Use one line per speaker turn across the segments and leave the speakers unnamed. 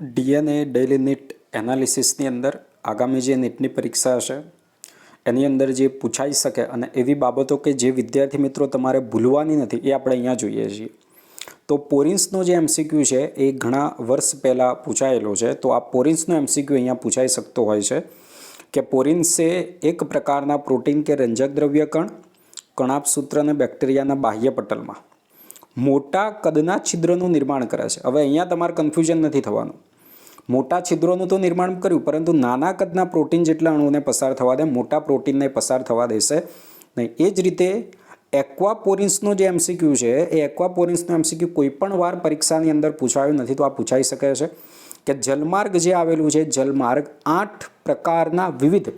DNA daily NEET એનાલિસિસની અંદર આગામી જે નીટની પરીક્ષા હશે એની અંદર જે પૂછાઈ શકે અને એવી બાબતો કે જે વિદ્યાર્થી મિત્રો તમારે ભૂલવાની નથી એ આપણે અહીંયા જોઈએ છીએ. તો પોરિન્સનો જે એમસીક્યુ છે એ ઘણા વર્ષ પહેલાં પૂછાયેલો છે. તો આ પોરિન્સનો એમસીક્યુ અહીંયા પૂછાઈ શકતો હોય છે કે પોરિન્સ એ એક પ્રકારના પ્રોટીન કે રંજક દ્રવ્ય કણ કણાભસૂત્ર અને બેક્ટેરિયાના બાહ્ય પટલમાં મોટા કદના છિદ્રનું નિર્માણ કરે છે. હવે અહીંયા તમારે કન્ફ્યુઝન નથી થવાનું. મોટા છિદ્રોનું તો નિર્માણ કર્યું, પરંતુ નાના કદના પ્રોટીન જેટલા અણુઓને પસાર થવા દે, મોટા પ્રોટીનને પસાર થવા દેશે નહીં. એ જ રીતે એક્વાપોરિન્સનો જે એમસીક્યુ છે એ એક્વાપોરિન્સનો એમસીક્યુ કોઈ પણ વાર પરીક્ષાની અંદર પૂછાયું નથી. તો આ પૂછાઈ શકે છે કે જલમાર્ગ જે આવેલું છે, જલમાર્ગ 8 પ્રકારના વિવિધ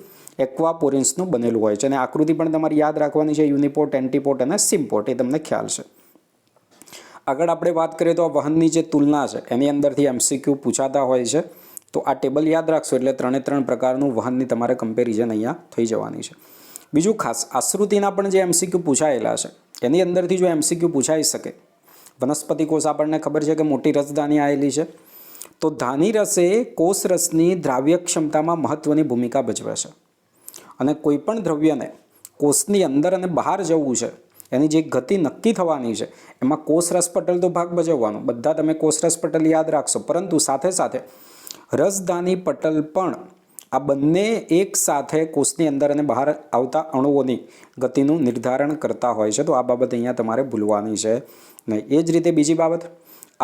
એક્વાપોરિન્સનું બનેલું હોય છે. અને આકૃતિ પણ તમારે યાદ રાખવાની છે, યુનિપોર્ટ, એન્ટીપોર્ટ અને સિમ્પોર્ટ, એ તમને ખ્યાલ છે. આગળ આપણે વાત કરીએ તો આ વહનની જે તુલના છે એની અંદરથી એમસીક્યુ પૂછાતા હોય છે. તો આ ટેબલ યાદ રાખશો એટલે 3 પ્રકારનું વહનની તમારે કમ્પેરિઝન અહીંયા થઈ જવાની છે. બીજું ખાસ આશ્રુતિના પણ જે એમસીક્યુ પૂછાયેલા છે એની અંદરથી જો એમસીક્યુ પૂછાઈ શકે, વનસ્પતિ કોષ આપણને ખબર છે કે મોટી રસધાની આવેલી છે. તો ધાની રસ એ કોષ રસની દ્રાવ્ય ક્ષમતામાં મહત્વની ભૂમિકા ભજવે છે. અને કોઈપણ દ્રવ્યને કોષની અંદર અને બહાર જવું છે એની જે ગતિ નક્કી થવાની છે એમાં કોષરસ પટલ તો ભાગ ભજવવાનો, બધા તમે કોષરસ પટલ યાદ રાખશો, પરંતુ સાથે સાથે રસધાની પટલ પણ આ બંને એક સાથે કોષની અંદર અને બહાર આવતા અણુઓની ગતિનું નિર્ધારણ કરતા હોય છે. તો આ બાબત અહીંયા તમારે ભૂલવાની છે નહીં. એ જ રીતે બીજી બાબત,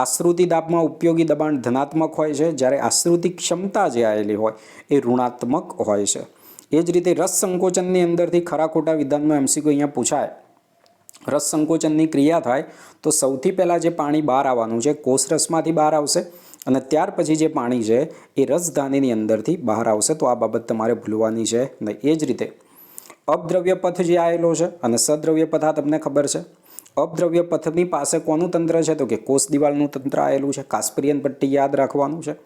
આશ્રુતિ દાબમાં ઉપયોગી દબાણ ધનાત્મક હોય છે, જ્યારે આશ્રુતિ ક્ષમતા જે આવેલી હોય એ ઋણાત્મક હોય છે. એ જ રીતે રસ સંકોચનની અંદરથી ખરા ખોટા વિધાનનો એમસીક્યુ અહીંયા પૂછાય. રસ સંકોચનની ક્રિયા થાય તો સૌથી પહેલાં જે પાણી બહાર આવવાનું છે કોષરસમાંથી બહાર આવશે અને ત્યાર પછી જે પાણી છે એ રસધાનીની અંદરથી બહાર આવશે. તો આ બાબત તમારે ભૂલવાની છે નહીં. એ જ રીતે અપદ્રવ્ય પથ જે આવેલો છે અને સદ્રવ્ય પથ આ તમને ખબર છે. અપદ્રવ્ય પથની પાસે કોનું તંત્ર છે તો કે કોષ દિવાલનું તંત્ર આવેલું છે. કાસ્પરિયન પટ્ટી યાદ રાખવાનું છે.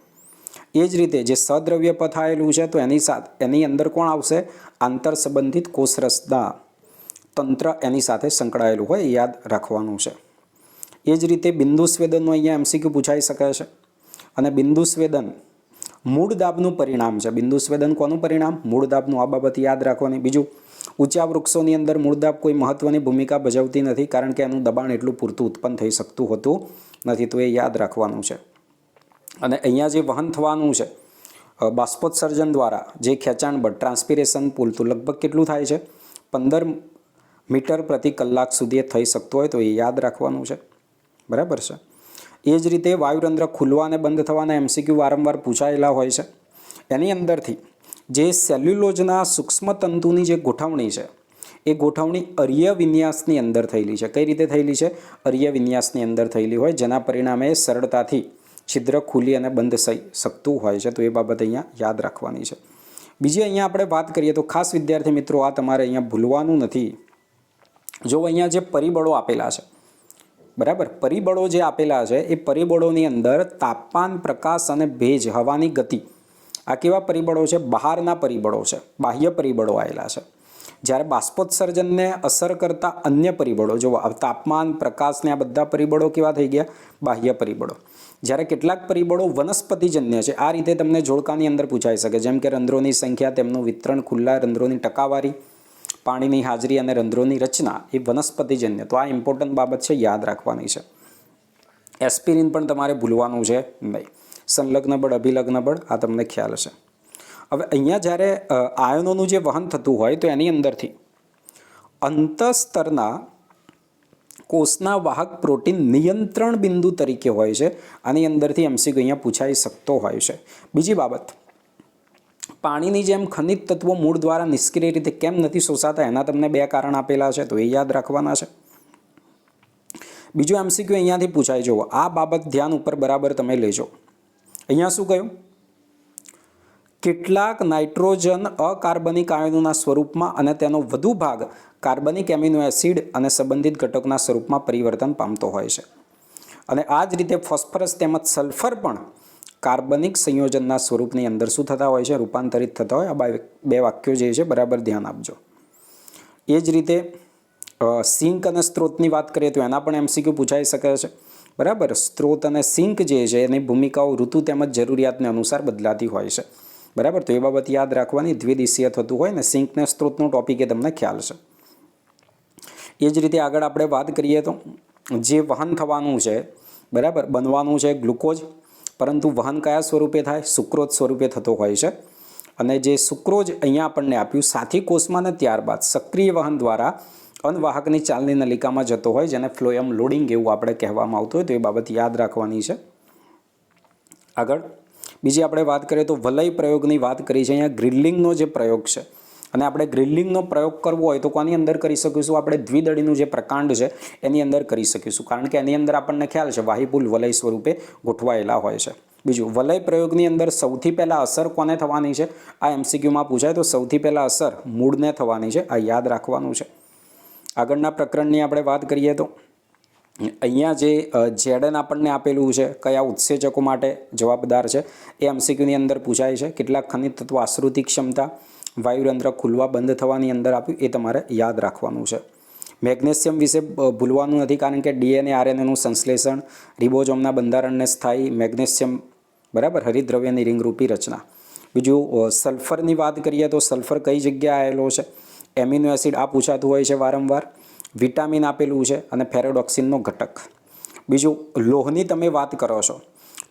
એ જ રીતે જે સદ્રવ્ય પથ આવેલું છે તો એની અંદર કોણ આવશે? આંતર સંબંધિત કોષરસના તંત્ર એની સાથે સંકળાયેલું હોય, યાદ રાખવાનું છે. એ જ રીતે બિંદુ સ્વેદનનો અહીંયા એમસીક્યુ પૂછાઈ શકે છે. અને બિંદુ સ્વેદન મૂળ દાબનું પરિણામ છે. બિંદુ સ્વેદન કોનું પરિણામ? મૂળ દાબનું. આ બાબત યાદ રાખવાની. બીજું, ઊંચા વૃક્ષોની અંદર મૂળ દાબ કોઈ મહત્વની ભૂમિકા ભજવતી નથી, કારણ કે એનું દબાણ એટલું પૂરતું ઉત્પન્ન થઈ શકતું હોતું નથી. તો એ યાદ રાખવાનું છે. અને અહીંયા જે વહન થવાનું છે બાષ્પોત્સર્જન દ્વારા, જે ખેંચાણ બળ ટ્રાન્સપિરેશન પુલ, તો લગભગ કેટલું થાય છે? 15 મીટર પ્રતિ કલાક સુધી થઈ શકતું હોય. તો એ યાદ રાખવાનું છે. બરાબર છે. એ જ રીતે વાયુરંધ્ર ખુલવા અને બંધ થવાના એમસીક્યુ વારંવાર પૂછાયેલા હોય છે. એની અંદરથી જે સેલ્યુલોઝના સૂક્ષ્મ તંતુની જે ગોઠવણી છે એ ગોઠવણી અર્ય વિન્યાસની અંદર થયેલી છે. કઈ રીતે થયેલી છે? અર્ય વિન્યાસની અંદર થયેલી હોય, જેના પરિણામે સરળતાથી છિદ્ર ખુલી અને બંધ થઈ શકતું હોય છે. તો એ બાબત અહીંયા યાદ રાખવાની છે. બીજી અહીંયા આપણે વાત કરીએ તો ખાસ વિદ્યાર્થી મિત્રો આ તમારે અહીંયા ભૂલવાનું નથી. જો અહીંયા જે પરિબળો આપેલા છે, બરાબર, પરિબળો જે આપેલા છે એ પરિબળોની અંદર તાપમાન, પ્રકાશ અને ભેજ, હવાની ગતિ, આ કેવા પરિબળો છે? બહારના પરિબળો છે, બાહ્ય પરિબળો આવેલા છે. જ્યારે બાષ્પોત્સર્જનને અસર કરતા અન્ય પરિબળો, જો તાપમાન, પ્રકાશ ને આ બધા પરિબળો કેવા થઈ ગયા? બાહ્ય પરિબળો. જ્યારે કેટલાક પરિબળો વનસ્પતિજન્ય છે. આ રીતે તમને જોડકાની અંદર પૂછાઈ શકે, જેમ કે રંધ્રોની સંખ્યા, તેમનું વિતરણ, ખુલ્લા રંધ્રોની ટકાવારી, પાણીની હાજરી અને રંધ્રોની રચના, એ વનસ્પતિજન્ય. તો આ ઇમ્પોર્ટન્ટ બાબત છે, યાદ રાખવાની છે. એસ્પિરિન પણ તમારે ભૂલવાનું છે નહીં. સંલગ્ન બળ, અભિલગ્ન બળ, આ તમને ખ્યાલ છે. હવે અહીંયા જ્યારે આયનોનું જે વહન થતું હોય તો એની અંદરથી અંતઃસ્તરના કોષના વાહક પ્રોટીન નિયંત્રણ બિંદુ તરીકે હોય છે. આની અંદરથી એમસીક્યુ અહીંયા પૂછાઈ શકતો હોય છે. બીજી બાબત, પાણીની જેમ ખનિજ તત્વો મૂળ દ્વારા નિષ્ક્રિય રીતે કેમ નથી શોષાતા? એના તમને 2 કારણ આપેલા છે, તો એ યાદ રાખવાના છે. બીજું એમસીક્યુ અહીંયાથી પૂછાય. જુઓ, આ બાબત ધ્યાન ઉપર બરાબર તમે લેજો. અહીંયા શું કહ્યું? કેટલાક નાઇટ્રોજન અકાર્બનિક આયનોના સ્વરૂપમાં અને તેનો વધુ ભાગ કાર્બનિક એમિનો એસિડ અને સંબંધિત ઘટકના સ્વરૂપમાં પરિવર્તન પામતો હોય છે. અને આ જ રીતે ફોસ્ફરસ તેમજ સલ્ફર પણ કાર્બનિક સંયોજનના સ્વરૂપની અંદર શું થતા હોય છે? રૂપાંતરિત થતા હોય. આ 2 વાક્યો જે છે બરાબર ધ્યાન આપજો. એ જ રીતે સિંક અને સ્ત્રોતની વાત કરીએ તો એના પણ એમસીક્યુ પૂછાઈ શકે છે. બરાબર. સ્ત્રોત અને સિંક જે છે એની ભૂમિકાઓ ઋતુ તેમજ જરૂરિયાતને અનુસાર બદલાતી હોય છે. બરાબર. તો એ બાબત યાદ રાખવાની. દ્વિદિશીય થતું હોય ને સિંકને સ્ત્રોતનો ટોપિક એ તમને ખ્યાલ છે. એ જ રીતે આગળ આપણે વાત કરીએ તો જે વહન થવાનું છે, બરાબર, બનવાનું છે ગ્લુકોઝ, પરંતુ વહન કયા સ્વરૂપે થાય? સુક્રોઝ સ્વરૂપે થતો હોય છે. અને જે સુક્રોઝ અહીંયા આપણને આપ્યું સાથી કોષમાં ને ત્યારબાદ સક્રિય વહન દ્વારા અનવાહકની ચાલની નલિકામાં જતો હોય, જેને ફ્લોએમ લોડિંગ એવું આપણે કહેવામાં આવતું હોય. તો એ બાબત યાદ રાખવાની છે. આગળ બીજી આપણે વાત કરીએ તો વલય પ્રયોગની વાત કરી છે. અહીંયા ગ્રિલ્લિંગનો જે પ્રયોગ છે, અને આપણે ગ્રિલ્લિંગનો પ્રયોગ કરવો હોય તો કોની અંદર કરી શકીશું? આપણે દ્વિદળીનું જે પ્રકાંડ છે એની અંદર કરી શકીશું, કારણ કે એની અંદર આપણને ખ્યાલ છે વાહિપુલ વલય સ્વરૂપે ગોઠવાયેલા હોય છે. બીજું, વલય પ્રયોગની અંદર સૌથી પહેલાં અસર કોને થવાની છે? આ એમસીક્યુમાં પૂછાય તો સૌથી પહેલાં અસર મૂળને થવાની છે. આ યાદ રાખવાનું છે. આગળના પ્રકરણની આપણે વાત કરીએ તો અહીંયા જે ઝેડન આપણને આપેલું છે કયા ઉત્સેચકો માટે જવાબદાર છે એ એમસીક્યુની અંદર પૂછાય છે. કેટલાક ખનિજ તત્વો આશ્રુતિ ક્ષમતા, વાયુરંધ્ર ખુલવા બંધ થવાની અંદર આપ્યું, એ તમારે યાદ રાખવાનું છે. મેગ્નેશિયમ વિશે ભૂલવાનું નથી, કારણ કે ડીએનએ આરએનએનું સંશ્લેષણ, રિબોઝોમના બંધારણને સ્થાયી મેગ્નેશિયમ, બરાબર, હરિદ્રવ્યની રિંગરૂપી રચના. બીજું સલ્ફરની વાત કરીએ તો સલ્ફર કઈ જગ્યાએ આવેલો છે? એમિનો એસિડ, આ પૂછાતું હોય છે વારંવાર. વિટામિન આપેલું છે અને ફેરોડોક્સિનનો ઘટક. બીજું, લોહની તમે વાત કરો છો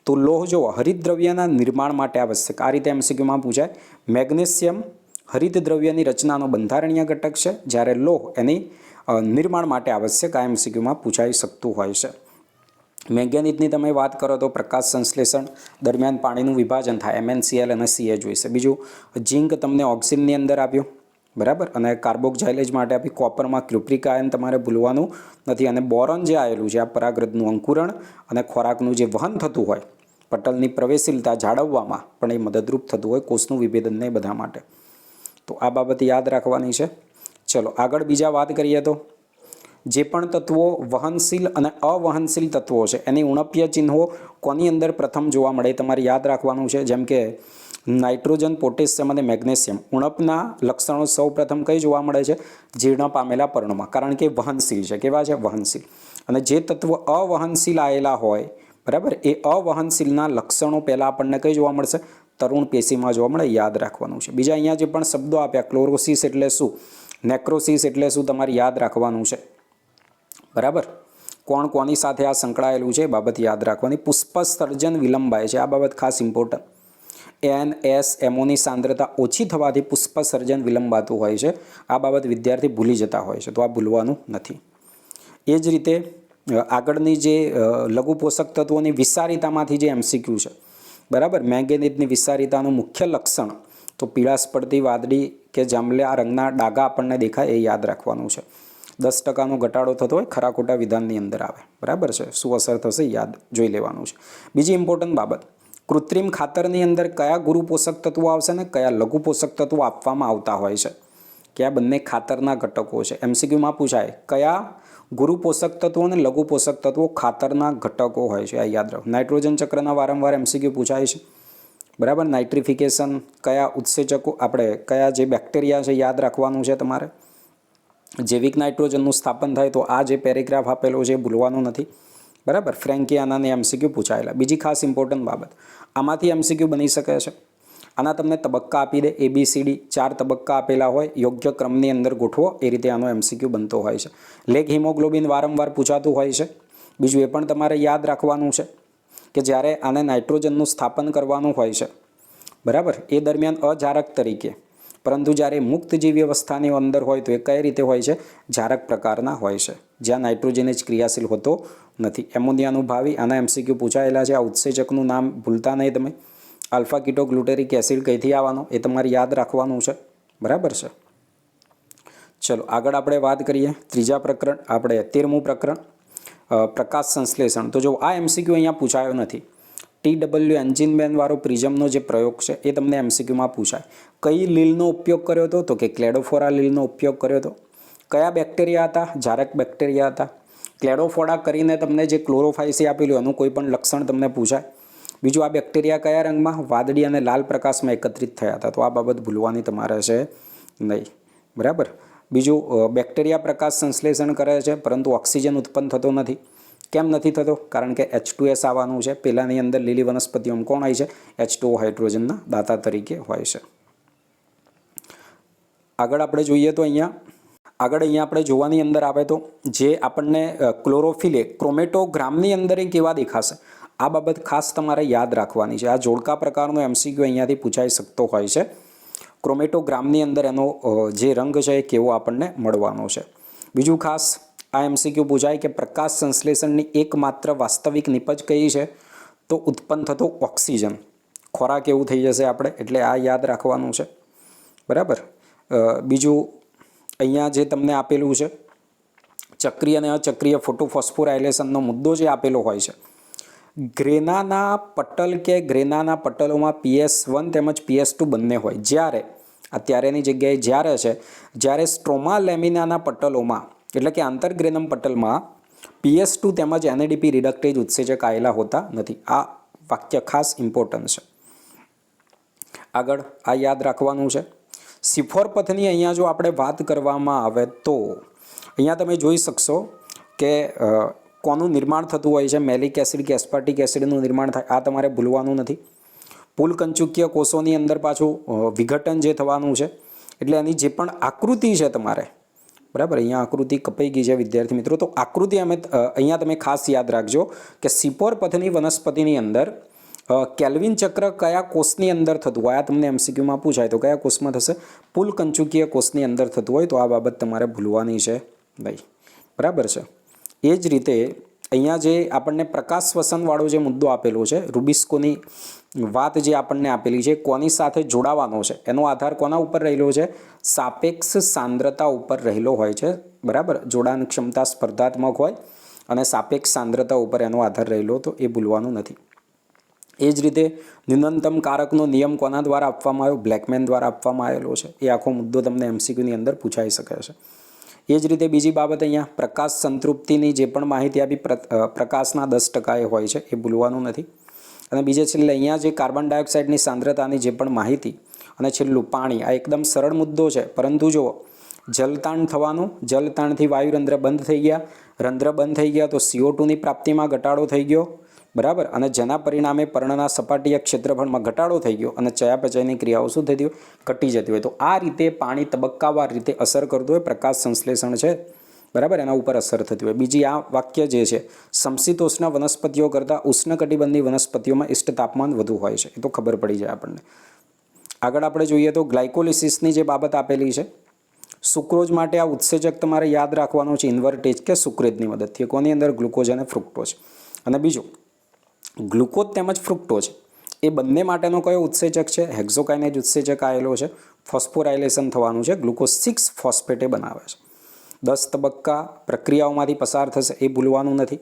તો લોહ જો હરિતદ્રવ્યના નિર્માણ માટે આવશ્યક, આ રીતે એમસીક્યુમાં પૂછાય. મેગ્નેશિયમ હરિતદ્રવ્યની રચનાનો બંધારણીય ઘટક છે, જ્યારે લોહ એની નિર્માણ માટે આવશ્યક, આ એમસીક્યુમાં પૂછાઈ શકતું હોય છે. મેંગેનીઝની તમે વાત કરો તો પ્રકાશ સંશ્લેષણ દરમિયાન પાણીનું વિભાજન થાય, MnCl અને Ca જોઈશે. બીજું, ઝિંક તમને ઓક્સિનની અંદર આપ્યું, બરાબર, અને કાર્બોક્સાઇલેજ માટે આપી. કોપરમાં ક્યુપ્રિક આયન તમારે ભૂલવાનું નથી. અને બોરોન જે આવેલું છે આ પરાગરજનું અંકુરણ અને ખોરાકનું જે વહન થતું હોય, પટલની પ્રવેશીલતા જાળવવામાં પણ એ મદદરૂપ થતું હોય, કોષનું વિભેદન ને બધા માટે. તો આ બાબત યાદ રાખવાની છે. ચલો આગળ બીજા વાત કરીએ તો જે પણ તત્વો વહનશીલ અને અવહનશીલ તત્વો છે એની ઉણપીય ચિહ્નો કોની અંદર પ્રથમ જોવા મળે તમારે યાદ રાખવાનું છે. જેમ કે નાઇટ્રોજન, પોટેશિયમ અને મેગ્નેશિયમ, ઉણપના લક્ષણો સૌ પ્રથમ કઈ જોવા મળે છે? જીર્ણ પામેલા પર્ણમાં, કારણ કે વહનશીલ છે. કેવા છે? વહનશીલ. અને જે તત્વો અવહનશીલ આવેલા હોય, બરાબર, એ અવહનશીલના લક્ષણો પહેલાં આપણને કઈ જોવા મળશે? તરુણ પેશીમાં જોવા મળે. યાદ રાખવાનું છે. બીજા અહીંયા જે પણ શબ્દો આપ્યા, ક્લોરોસિસ એટલે શું, નેક્રોસિસ એટલે શું, તમારે યાદ રાખવાનું છે. બરાબર. કોણ કોની સાથે આ સંકળાયેલું છે એ બાબત યાદ રાખવાની. પુષ્પસર્જન વિલંબાય છે, આ બાબત ખાસ ઇમ્પોર્ટન્ટ. NSMOની સાંદ્રતા ઓછી થવાથી પુષ્પસર્જન વિલંબાતું હોય છે, આ બાબત વિદ્યાર્થી ભૂલી જતા હોય છે, તો આ ભૂલવાનું નથી. એ જ રીતે આગળની જે લઘુ પોષક તત્વોની વિસારિતામાંથી જે એમસીક્યુ છે, બરાબર, મેંગેનીઝની વિસારિતાનું મુખ્ય લક્ષણ તો પીળાશ પડતી વાદળી કે જાંબલિયા રંગના ડાઘા આપણને દેખાય, એ યાદ રાખવાનું છે. 10% ઘટાડો થતો હોય ખરા ખોટા વિધાનની અંદર આવે, બરાબર છે. શું અસર થશે યાદ જોઈ લેવાનું છે. બીજી ઇમ્પોર્ટન્ટ બાબત, કૃત્રિમ ખાતરની અંદર કયા ગુરુ પોષક તત્વો આવશે ને કયા લઘુ પોષક તત્વો આપવામાં આવતા હોય છે, કે આ બંને ખાતરના ઘટકો છે. એમસીક્યુમાં પૂછાય કયા ગુરુ પોષક તત્વો અને લઘુ પોષક તત્વો ખાતરના ઘટકો હોય છે, આ યાદ રાખો. નાઇટ્રોજન ચક્રના વારંવાર એમસીક્યુ પૂછાય છે, બરાબર. નાઇટ્રિફિકેશન, કયા ઉત્સેચકો, આપણે કયા જે બેક્ટેરિયા છે યાદ રાખવાનું છે તમારે. જૈવિક નાઇટ્રોજનનું સ્થાપન થાય તો આ જે પેરેગ્રાફ આપેલો છે એ ભૂલવાનું નથી, બરાબર. ફ્રેન્કિયાનાની એમસીક્યુ પૂછાયેલા. બીજી ખાસ ઇમ્પોર્ટન્ટ બાબત, આમાંથી એમસીક્યુ બની શકે છે. આના તમને તબક્કા આપી દે, ABCD 4 તબક્કા આપેલા હોય, યોગ્ય ક્રમની અંદર ગોઠવો, એ રીતે આનો એમસીક્યુ બનતો હોય છે. લેગ હિમોગ્લોબિન વારંવાર પૂછાતું હોય છે. બીજું એ પણ તમારે યાદ રાખવાનું છે કે જ્યારે આને નાઇટ્રોજનનું સ્થાપન કરવાનું હોય છે, બરાબર, એ દરમિયાન અજારક તરીકે, પરંતુ જ્યારે મુક્તજીવી અવસ્થાની અંદર હોય તો એ કઈ રીતે હોય છે? જારક પ્રકારના હોય છે, જ્યાં નાઇટ્રોજન જ ક્રિયાશીલ હોતો નથી. એમોનિયાનું ભાવિ, આના એમસીક્યુ પૂછાયેલા છે. આ ઉત્સેચકનું નામ ભૂલતા નહીં તમે. આલ્ફા કીટોગ્લુટેરિક એસિડ કઈથી આવવાનો એ તમારે યાદ રાખવાનું છે, બરાબર છે. ચલો આગળ આપણે વાત કરીએ. ત્રીજા પ્રકરણ, આપણે 13મું પ્રકરણ, પ્રકાશ સંશ્લેષણ. તો જો આ એમસીક્યુ અહીંયા પૂછાયો નથી. TW એન્જિન બેન વાળો પ્રિઝમનો જે પ્રયોગ છે એ તમને એમસીક્યુમાં પૂછાય. કઈ લીલનો ઉપયોગ કર્યો હતો? તો કે ક્લેડોફોરા લીલનો ઉપયોગ કર્યો હતો. કયા બેક્ટેરિયા હતા? જારક બેક્ટેરિયા હતા. ક્લેડોફોરા કરીને તમને જે ક્લોરોફાઇસી આપેલું એનું કોઈ પણ લક્ષણ તમને પૂછાય. બીજું, આ બેક્ટેરિયા કયા રંગમાં? વાદળી અને લાલ પ્રકાશમાં એકત્રિત થયા હતા, તો આ બાબત ભૂલવાની તમારે છે નહીં, બરાબર. બીજું, બેક્ટેરિયા પ્રકાશ સંશ્લેષણ કરે છે પરંતુ ઓક્સિજન ઉત્પન્ન થતો નથી. કેમ નથી થતો? કારણ કે H2S આવવાનું છે. પહેલાંની અંદર લીલી વનસ્પતિઓમાં કોણ હોય છે? H2O હાઇડ્રોજનના દાતા તરીકે હોય છે. આગળ આપણે જોઈએ તો અહીંયા આપણે જોવાની અંદર આવે તો જે આપણને ક્લોરોફિલ ક્રોમેટોગ્રામની અંદર એ કેવા દેખાશે? આ બાબત ખાસ તમારે યાદ રાખવાની છે. આ જોડકા પ્રકારનો MCQ અહીંયાથી પૂછાઈ શકતો હોય છે. ક્રોમેટોગ્રામની અંદર એનો જે રંગ છે એ કેવો આપણને મળવાનો છે. બીજું ખાસ આ MCQ પૂછાય કે પ્રકાશ સંશ્લેષણની એકમાત્ર વાસ્તવિક નિપજ કઈ છે? તો ઉત્પન્ન થતો ઓક્સિજન. ખોરાક એવું થઈ જશે આપણે, એટલે આ યાદ રાખવાનું છે. બરાબર. બીજું અહીંયા જે તમને આપેલું છે ચક્રીય અને અચક્રીય ફોટોફોસ્ફોરાયલેશનનો મુદ્દો જે આપેલો હોય છે, ગ્રેનાના પટલ કે ગ્રેનાના પટલોમાં PS1 તેમજ PS2 બંને હોય. જ્યારે અત્યારેની જગ્યાએ જ્યારે સ્ટ્રોમા લેમિનાના પટલોમાં એટલે કે આંતરગ્રેનમ પટલમાં PS2 તેમજ NADP રિડક્ટેજ ઉત્સેચક આવેલા હોતા નથી. આ વાક્ય ખાસ ઇમ્પોર્ટન્ટ છે. આગળ આ યાદ રાખવાનું છે. સિફોર પથની અહીંયા જો આપણે વાત કરવામાં આવે તો અહીંયા તમે જોઈ શકશો કે કોનું નિર્માણ થતું હોય છે? મેલિક એસિડ કે એસ્પાર્ટિક એસિડનું નિર્માણ થાય. આ તમારે ભૂલવાનું નથી. પુલકંચુકીય કોષોની અંદર પાછું વિઘટન જે થવાનું છે, એટલે એની જે પણ આકૃતિ છે તમારે, બરાબર, અહીંયા આકૃતિ કપાઈ ગઈ છે વિદ્યાર્થી મિત્રો, તો આકૃતિ અહીંયા તમે ખાસ યાદ રાખજો કે સિફોર પથની વનસ્પતિની અંદર કેલ્વિન ચક્ર કયા કોષની અંદર થતું હોય? આ તમને MCQમાં પૂછાય તો કયા કોષમાં થશે? પુલકંચુકીય કોષની અંદર થતું હોય. તો આ બાબત તમારે ભૂલવાની છે નહીં. બરાબર છે. એ જ રીતે અહીંયા જે આપણને પ્રકાશ શ્વસનવાળો જે મુદ્દો આપેલો છે, રૂબિસ્કોની વાત જે આપણને આપેલી છે, કોની સાથે જોડાવાનો છે? એનો આધાર કોના ઉપર રહેલો છે? સાપેક્ષ સાંદ્રતા ઉપર રહેલો હોય છે. બરાબર. જોડાણ ક્ષમતા સ્પર્ધાત્મક હોય અને સાપેક્ષ સાંદ્રતા ઉપર એનો આધાર રહેલો, તો એ ભૂલવાનું નથી. એ જ રીતે ન્યૂનતમ કારકનો નિયમ કોના દ્વારા આપવામાં આવ્યો? બ્લેકમેન દ્વારા આપવામાં આવેલો છે. એ આખો મુદ્દો તમને MCQની અંદર પૂછાઈ શકે છે. એ જ રીતે બીજી બાબત અહીંયા પ્રકાશ સંતૃપ્તિની જે પણ માહિતી આપી પ્રકાશના 10% એ હોય છે, એ ભૂલવાનું નથી. અને બીજે છેલ્લે અહીંયા જે કાર્બન ડાયોક્સાઇડની સાંદ્રતાની જે પણ માહિતી, અને છેલ્લું પાણી. આ એકદમ સરળ મુદ્દો છે, પરંતુ જુઓ, જલતાણ થવાનું, જલતાણથી વાયુરંધ્ર બંધ થઈ ગયા, રંધ્ર બંધ થઈ ગયા તો CO2ની પ્રાપ્તિમાં ઘટાડો થઈ ગયો. બરાબર. અને જેના પરિણામે પર્ણના સપાટીય ક્ષેત્રફળમાં ઘટાડો થઈ ગયો અને ચયાપચયની ક્રિયાઓ શું થતી હોય? ઘટી જતી હોય. તો આ રીતે પાણી તબક્કાવાર રીતે અસર કરતું હોય. પ્રકાશ સંશ્લેષણ છે, બરાબર, એના ઉપર અસર થતી હોય. બીજી આ વાક્ય જે છે, સમશીતોષ્ણ વનસ્પતિઓ કરતાં ઉષ્ણકટિબંધની વનસ્પતિઓમાં ઇષ્ટ તાપમાન વધુ હોય છે. એ તો ખબર પડી જાય આપણને. આગળ આપણે જોઈએ તો ગ્લાયકોલિસિસની જે બાબત આપેલી છે, સુક્રોઝ માટે આ ઉત્સેચક તમારે યાદ રાખવાનું છે ઇન્વર્ટેજ કે સુક્રેજની મદદથી. કોની અંદર? ગ્લુકોઝ અને ફ્રુક્ટોઝ. અને બીજું ગ્લુકોઝ તેમજ ફ્રુક્ટોઝ એ બંને માટેનો કયો ઉત્સેચક છે? હેક્ઝોકાઇનેજ ઉત્સેચક આવેલો છે. ફોસ્ફોરાયલેશન થવાનું છે. ગ્લુકોઝ 6 ફોસ્ફેટ એ બનાવે છે. 10 તબક્કા પ્રક્રિયાઓમાંથી પસાર થશે, એ ભૂલવાનું નથી.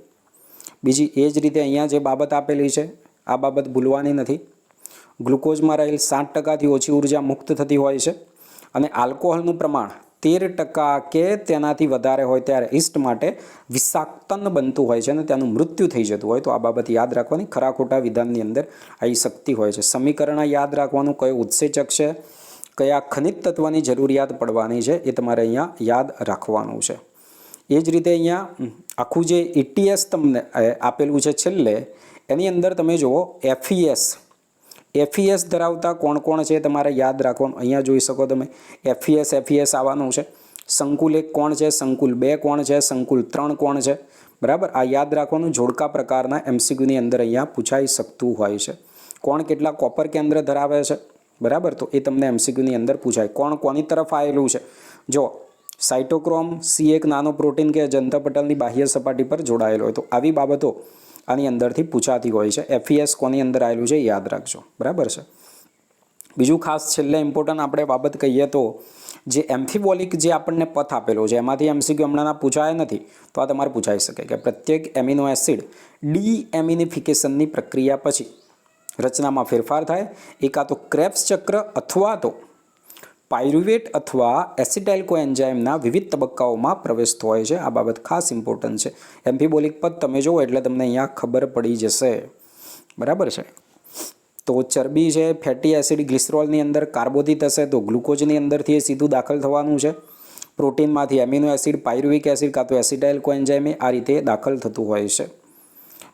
બીજી એ જ રીતે અહીંયા જે બાબત આપેલી છે, આ બાબત ભૂલવાની નથી. ગ્લુકોઝમાં રહેલ 60%થી ઓછી ઉર્જા મુક્ત થતી હોય છે અને આલ્કોહોલનું પ્રમાણ 13% કે તેનાથી વધારે હોય ત્યારે ઈસ્ટ માટે વિષાક્તન બનતું હોય છે અને તેનું મૃત્યુ થઈ જતું હોય. તો આ બાબત યાદ રાખવાની. ખરા ખોટા વિધાનની અંદર આવી શકતી હોય છે. સમીકરણ યાદ રાખવાનું, કયો ઉત્સેચક છે, કયા ખનિજ તત્વની જરૂરિયાત પડવાની છે, એ તમારે અહીંયા યાદ રાખવાનું છે. એ જ રીતે અહીંયા આખું જે ETS તમને આપેલું છે છેલ્લે, એની અંદર તમે જુઓ FES ધરાવતા કોણ કોણ છે તમારે યાદ રાખવાનું. અહીંયા જોઈ શકો તમે FES આવવાનું છે. સંકુલ 1 કોણ છે? સંકુલ 2 કોણ છે? સંકુલ 3 કોણ છે? બરાબર. આ યાદ રાખવાનું. જોડકા પ્રકારના MCQની અંદર અહીંયા પૂછાઈ શકતું હોય છે. કોણ કેટલા કોપર કેન્દ્ર ધરાવે છે? બરાબર. તો એ તમને MCQની અંદર પૂછાય. કોણ કોની તરફ આવેલું છે? જો સાઇટોક્રોમ C એક નાનો પ્રોટીન કે જંતપટલની બાહ્ય સપાટી પર જોડાયેલો હોય, તો આવી બાબતો આની અંદરથી પૂછાતી હોય છે. FES કોની અંદર આવેલું છે યાદ રાખજો. બરાબર છે. બીજું ખાસ છેલ્લે ઇમ્પોર્ટન્ટ આપણે બાબત કહીએ તો જે એમ્ફીબોલિક જે આપણને પથ આપેલો છે, એમાંથી MCQ હમણાં પૂછાય નથી, તો આ તમારે પૂછાઈ શકે કે પ્રત્યેક એમિનો એસિડ ડીએમિનિફિકેશનની પ્રક્રિયા પછી રચનામાં ફેરફાર થાય. એકાં તો ક્રેબ્સ ચક્ર અથવા તો પાયરુવેટ અથવા એસિટાઇલ કોએન્ઝાઇમના વિવિધ તબક્કાઓમાં પ્રવેશતો હોય છે. આ બાબત ખાસ ઇમ્પોર્ટન્ટ છે. એમ્ફીબોલિક પદ તમે જુઓ એટલે તમને અહીંયા ખબર પડી જશે. બરાબર છે. તો ચરબી છે, ફેટી એસિડ ગ્લિસરોલની અંદર કાર્બોદિત હશે તો ગ્લુકોઝની અંદરથી એ સીધું દાખલ થવાનું છે. પ્રોટીનમાંથી એમિનો એસિડ, પાયરુવિક એસિડ કાં તો એસિટાઇલ કોએન્ઝાઇમ આ રીતે દાખલ થતું હોય છે.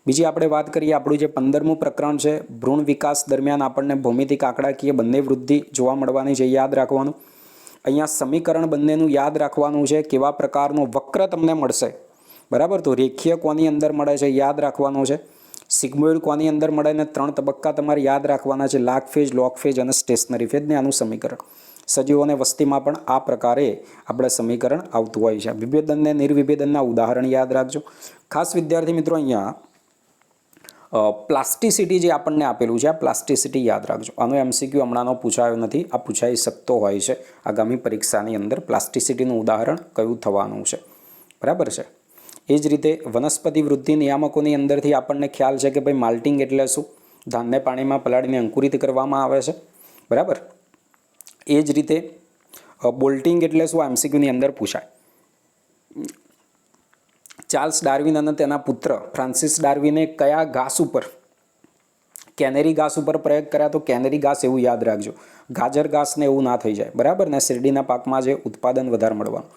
બીજી આપણે વાત કરીએ, આપણું જે 15મું પ્રકરણ છે, ભ્રૂણ વિકાસ દરમિયાન આપણને ભૌમિતિક આંકડાકીય બંને વૃદ્ધિ જોવા મળવાની છે, યાદ રાખવાનું. અહીંયા સમીકરણ બંનેનું યાદ રાખવાનું છે, કેવા પ્રકારનો વક્ર તમને મળશે, બરાબર. તો રેખીય કોની અંદર મળે છે યાદ રાખવાનું છે, સિગ્મોઇડ કોની અંદર મળે, ને 3 તબક્કા તમારે યાદ રાખવાના છે, લાગ ફેજ, લોગ ફેજ અને સ્ટેશનરી ફેજ, ને આનું સમીકરણ. સજીવોને વસ્તીમાં પણ આ પ્રકારે આપણે સમીકરણ આવતું હોય છે. વિભેદન ને નિર્વિભેદનના ઉદાહરણ યાદ રાખજો. ખાસ વિદ્યાર્થી મિત્રો અહીંયા પ્લાસ્ટિસિટી જે આપણને આપેલું છે, આ પ્લાસ્ટિસિટી યાદ રાખજો. આનો એમસીક્યુ હમણાંનો પૂછાયો નથી, આ પૂછાઈ શકતો હોય છે આગામી પરીક્ષાની અંદર. પ્લાસ્ટિસિટીનું ઉદાહરણ કયું થવાનું છે, બરાબર છે. એ જ રીતે વનસ્પતિ વૃદ્ધિ નિયામકોની અંદરથી આપણને ખ્યાલ છે કે ભાઈ માલ્ટિંગ એટલે શું, ધાનને પાણીમાં પલાળીને અંકુરિત કરવામાં આવે છે, બરાબર. એ જ રીતે બોલ્ટિંગ એટલે શું, એમસીક્યુની અંદર પૂછાય. ચાર્લ્સ ડાર્વિન અને તેના પુત્ર ફ્રાન્સિસ ડાર્વિને કયા ઘાસ ઉપર, કેનેરી ઘાસ ઉપર પ્રયોગ કર્યા? તો કેનેરી ઘાસ એવું યાદ રાખજો, ગાજર ઘાસ ને એવું ના થઈ જાય, બરાબર ને. શેરડીના પાકમાં જે ઉત્પાદન વધારે મળવાનું.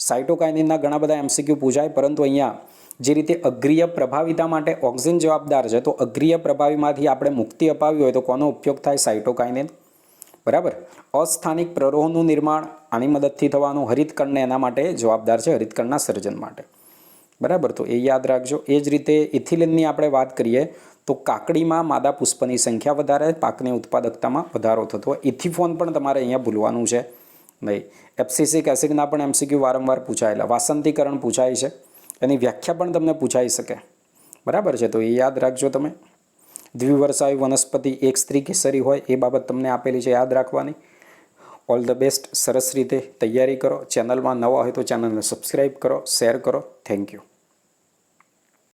સાઇટોકાઇનિનના ઘણા બધા એમસીક્યુ પૂછાય, પરંતુ અહીંયા જે રીતે અગ્રીય પ્રભાવિતા માટે ઓક્સિન જવાબદાર છે, તો અગ્રીય પ્રભાવીમાંથી આપણે મુક્તિ અપાવી હોય તો કોનો ઉપયોગ થાય? સાઇટોકાઇનિન, બરાબર. અસ્થાનિક પ્રરોહનું નિર્માણ આની મદદથી થવાનું. હરિતકણને એના માટે જવાબદાર છે, હરિતકણના સર્જન માટે, બરાબર. તો એ યાદ રાખજો. એ જ રીતે ઇથિલિનની આપણે વાત કરીએ તો કાકડીમાં માદા પુષ્પની સંખ્યા વધારે, પાકની ઉત્પાદકતામાં વધારો થતો હોય. ઇથિફોન પણ તમારે અહીંયા ભૂલવાનું છે નહીં. એબ્સિસિક એસિડના પણ એમસીક્યુ વારંવાર પૂછાયેલા. વાસંતીકરણ પૂછાય છે, એની વ્યાખ્યા પણ તમને પૂછાઈ શકે, બરાબર છે. તો એ યાદ રાખજો તમે. દ્વિવર્ષાયુ વનસ્પતિ એક સ્ત્રી કેસરી હોય એ બાબત તમને આપેલી છે, યાદ રાખવાની. All the best. સરસ રીતે તૈયારી કરો. ચેનલમાં નવા હોય તો ચેનલને સબસ્ક્રાઈબ કરો, શેર કરો. Thank you.